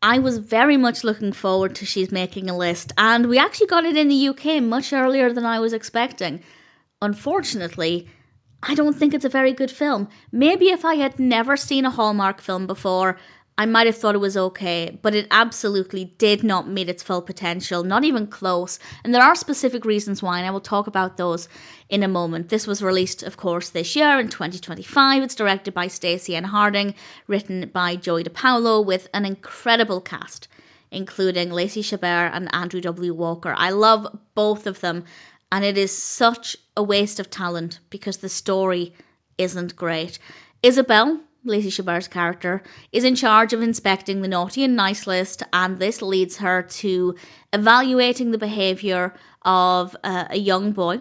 I was very much looking forward to She's Making a List, and we actually got it in the UK much earlier than I was expecting. Unfortunately, I don't think it's a very good film. Maybe if I had never seen a Hallmark film before, I might have thought it was okay, but it absolutely did not meet its full potential, not even close. And there are specific reasons why, and I will talk about those in a moment. This was released, of course, this year in 2025. It's directed by Stacey and Harding, written by DePaolo, with an incredible cast, including Lacey Chabert and Andrew W. Walker. I love both of them, and it is such a waste of talent because the story isn't great. Isabel, Lacey Chabert's character, is in charge of inspecting the naughty and nice list, and this leads her to evaluating the behaviour of a young boy.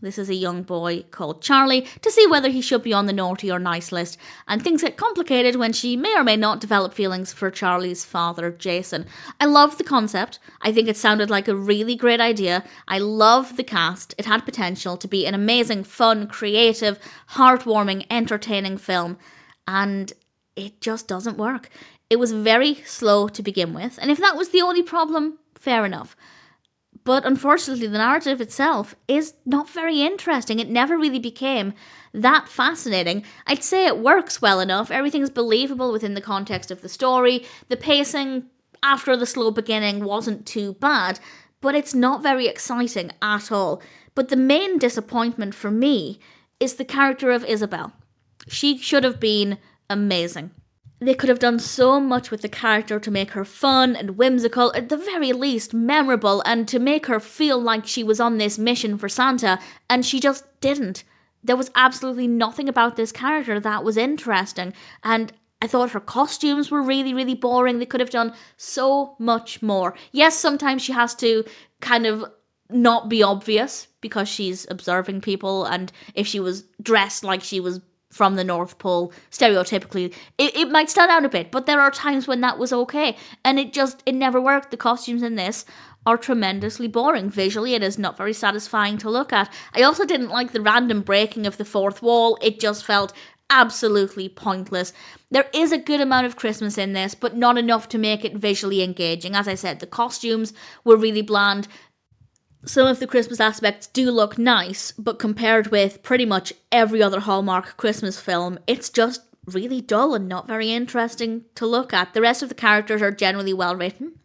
This is a young boy called Charlie, to see whether he should be on the naughty or nice list, and things get complicated when she may or may not develop feelings for Charlie's father, Jason. I love the concept. I think it sounded like a really great idea. I love the cast. It had potential to be an amazing, fun, creative, heartwarming, entertaining film, and it just doesn't work. It was very slow to begin with, and if that was the only problem, fair enough. But unfortunately, the narrative itself is not very interesting. It never really became that fascinating. I'd say it works well enough. Everything's believable within the context of the story. The pacing after the slow beginning wasn't too bad, but it's not very exciting at all. But the main disappointment for me is the character of Isabel. She should have been amazing. They could have done so much with the character to make her fun and whimsical, at the very least memorable, and to make her feel like she was on this mission for Santa, and she just didn't. There was absolutely nothing about this character that was interesting, and I thought her costumes were really, really boring. They could have done so much more. Yes, sometimes she has to kind of not be obvious because she's observing people, and if she was dressed like she was from the North Pole, stereotypically, it might stand out a bit, but there are times when that was okay, and it never worked. The costumes in this are tremendously boring. Visually, it is not very satisfying to look at. I also didn't like the random breaking of the fourth wall. It just felt absolutely pointless. There is a good amount of Christmas in this, but not enough to make it visually engaging. As I said, the costumes were really bland. Some of the Christmas aspects do look nice, but compared with pretty much every other Hallmark Christmas film, it's just really dull and not very interesting to look at. The rest of the characters are generally well written.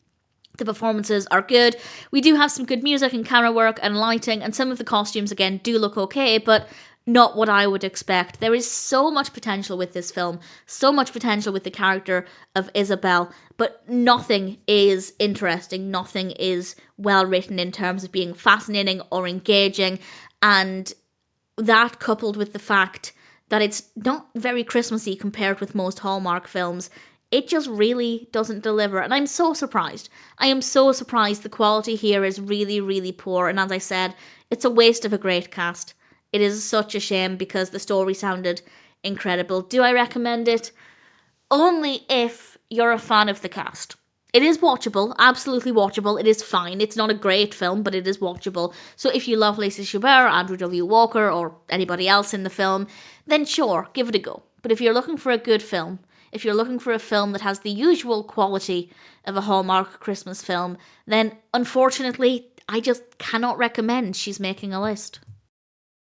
The performances are good. We do have some good music and camera work and lighting, and some of the costumes, again, do look okay, but not what I would expect. There is so much potential with this film, so much potential with the character of Isabel, but nothing is interesting, nothing is well written in terms of being fascinating or engaging, and that coupled with the fact that it's not very Christmassy compared with most Hallmark films, it just really doesn't deliver, and I'm so surprised. I am so surprised. The quality here is really, really poor, and as I said, it's a waste of a great cast. It is such a shame because the story sounded incredible. Do I recommend it? Only if you're a fan of the cast. It is watchable, absolutely watchable. It is fine. It's not a great film, but it is watchable. So if you love Lacey Chabert, Andrew W. Walker, or anybody else in the film, then sure, give it a go. But if you're looking for a good film, if you're looking for a film that has the usual quality of a Hallmark Christmas film, then unfortunately, I just cannot recommend She's Making a List.